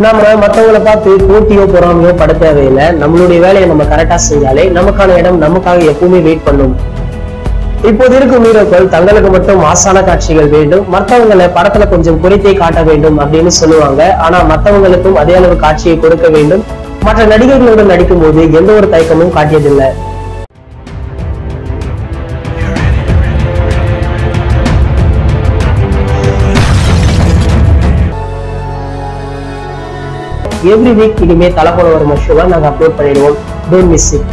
நாம மத்தவங்களை பார்த்து போட்டியோ பொறாமையோ பட தேவையில்லை. நம்மளுடைய வேலையை நம்ம கரெக்டா செஞ்சாலே நமக்கான இடம் நமக்காக எப்பவுமே வெயிட் பண்ணும். இப்போது இருக்கும் ஹீரோக்கள் தங்களுக்கு மட்டும் மாசான காட்சிகள் வேண்டும், மற்றவங்களை படத்துல கொஞ்சம் குறைத்தே காட்ட வேண்டும் அப்படின்னு சொல்லுவாங்க. ஆனா மற்றவங்களுக்கும் அதே அளவு காட்சியை கொடுக்க வேண்டும். மற்ற நடிகர்களுடன் நடிக்கும் போது எந்த ஒரு தயக்கமும் காட்டியதில்லை. எவ்ரி வீக் இனிமே தலைப்பட வரும் ஷோவை நாங்க அப்லோட் பண்ணிடுவோம். Don't miss it.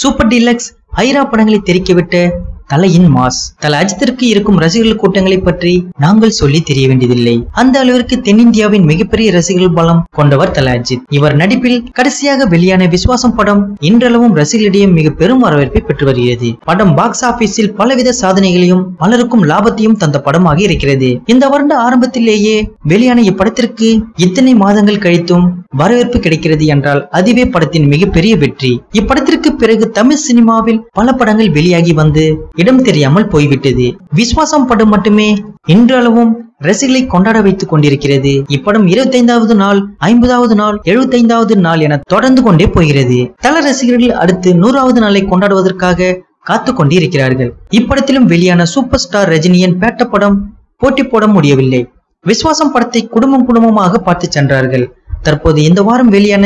Super deluxe Airaa படங்களை தெரிவிக்கவிட்ட தலையின் மாஸ். தல அஜித்திற்கு இருக்கும் ரசிகர்கள் கூட்டங்களை பற்றி நாங்கள் சொல்லி தெரிய வேண்டியதில்லை. அந்த அளவிற்கு தென்னிந்தியாவின் மிகப்பெரிய ரசிகர்கள் பலம் கொண்டவர் தல அஜித். இவர் நடிப்பில் கடைசியாக வெளியான விஸ்வாசம் படம் இன்றளவும் ரசிகர்களிடையே மிக பெரும் வரவேற்பை பெற்று வருகிறது. படம் பாக்ஸ் ஆபீஸில் பலவித சாதனைகளையும் பலருக்கும் லாபத்தையும் தந்த படமாக இருக்கிறது. இந்த வருட ஆரம்பத்திலேயே வெளியான இப்படத்திற்கு இத்தனை மாதங்கள் கழித்தும் வரவேற்பு கிடைக்கிறது என்றால் அதுவே படத்தின் மிகப்பெரிய வெற்றி. இப்படத்திற்கு பிறகு தமிழ் சினிமாவில் பல படங்கள் வெளியாகி வந்து இடம் தெரியாமல் போய்விட்டது. விஸ்வாசம் படம் மட்டுமே இன்றளவும் ரசிகளை கொண்டாட வைத்துக் கொண்டிருக்கிறது. இப்படம் 25வது நாள், 50வது நாள், 75வது நாள் என தொடர்ந்து கொண்டே போகிறது. தல ரசிகர்கள் அடுத்து 100வது நாளை கொண்டாடுவதற்காக காத்து கொண்டிருக்கிறார்கள். இப்படத்திலும் வெளியான சூப்பர் ஸ்டார் ரஜினியின் பேட்ட படம் போட்டி போட முடியவில்லை. விஸ்வாசம் படத்தை குடும்பமாக பார்த்து சென்றார்கள். தற்போது இந்த வாரம் வெளியான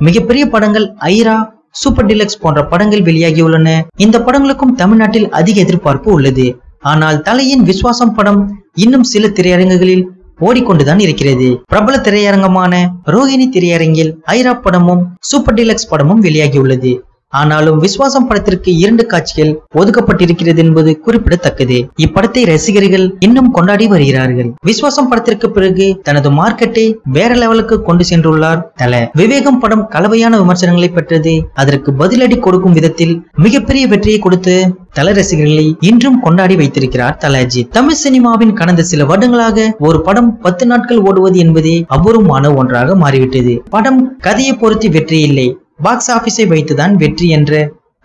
மிகப்பெரிய படங்கள் ஐரா, சூப்பர் டீலக்ஸ் போன்ற படங்கள் வெளியாகியுள்ளன. இந்த படங்களுக்கும் தமிழ்நாட்டில் அதிக எதிர்பார்ப்பு உள்ளது. ஆனால் தலையின் விஸ்வாசம் படம் இன்னும் சில திரையரங்குகளில் ஓடிக்கொண்டுதான் இருக்கிறது. பிரபல திரையரங்கமான ரோஹிணி திரையரங்கில் ஐரா படமும் சூப்பர் டீலக்ஸ் படமும் வெளியாகியுள்ளது. ஆனாலும் விஸ்வாசம் படத்திற்கு 2 காட்சிகள் ஒதுக்கப்பட்டிருக்கிறது என்பது குறிப்பிடத்தக்கது. இப்படத்தை ரசிகர்கள் இன்னும் கொண்டாடி வருகிறார்கள். விஸ்வாசம் படத்திற்கு பிறகு தனது மார்க்கெட்டை வேற லெவலுக்கு கொண்டு சென்றுள்ளார் தல. விவேகம் படம் கலவையான விமர்சனங்களை பெற்றது. அதற்கு பதிலடி கொடுக்கும் விதத்தில் மிகப்பெரிய வெற்றியை கொடுத்து தல ரசிகர்களை இன்றும் கொண்டாடி வைத்திருக்கிறார் தல அஜித். தமிழ் சினிமாவின் கடந்த சில வருடங்களாக ஒரு படம் 10 நாட்கள் ஓடுவது என்பதே அபூர்வமான ஒன்றாக மாறிவிட்டது. படம் கதையை பொறுத்து வெற்றி இல்லை, பாக்ஸ் ஆபீஸை வைத்துதான் வெற்றி என்ற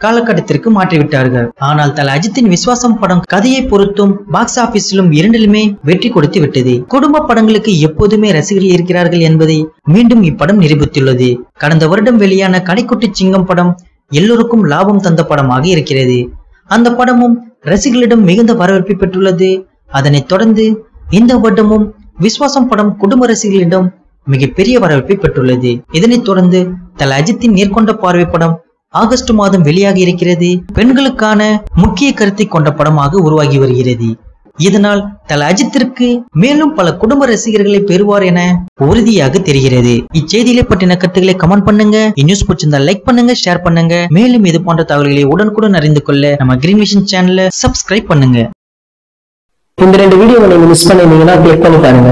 காலகட்டத்திற்கு மாற்றிவிட்டார்கள். ஆனால் தல அஜித்தின் விஸ்வாசம் படம் கதையை பொறுத்தும் பாக்ஸ் ஆபீஸிலும் இரண்டிலுமே வெற்றி கொடுத்து விட்டது. குடும்ப படங்களுக்கு எப்போதுமே ரசிகர்கள் இருக்கிறார்கள் என்பதை மீண்டும் இப்படம் நிரூபித்துள்ளது. கடந்த வருடம் வெளியான கடைக்குட்டி சிங்கம் படம் எல்லோருக்கும் லாபம் தந்த படமாக இருக்கிறது. அந்த படமும் ரசிகர்களிடம் மிகுந்த வரவேற்பை பெற்றுள்ளது. அதனைத் தொடர்ந்து இந்த வருடமும் விஸ்வாசம் படம் குடும்ப ரசிகர்களிடம் மிகப்பெரிய வரவேற்பை பெற்றுள்ளது. இதனைத் தொடர்ந்து தல அஜித்தின் நேர்கொண்ட பார்வை படம் ஆகஸ்ட் மாதம் வெளியாகி இருக்கிறது. பெண்களுக்கான முக்கிய கருத்தை கொண்ட படமாக உருவாகி வருகிறது. இதனால் தல அஜித்திற்கு மேலும் பல குடும்ப ரசிகர்களை பெறுவார் என உறுதியாக தெரிகிறது. இச்செய்திகளை பற்றின கருத்துக்களை கமெண்ட் பண்ணுங்க. நியூஸ் பிடிச்சிருந்தா லைக் பண்ணுங்க, ஷேர் பண்ணுங்க. மேலும் இது போன்ற தகவல்களை உடனுக்குடன் அறிந்து கொள்ள நம்ம கிரீன் விஷன் சேனலை சப்ஸ்கிரைப் பண்ணுங்க. இந்த 2 வீடியோவை நீங்க மிஸ் பண்ணிருந்தீங்கன்னா கிளிக் பண்ணி பாருங்க.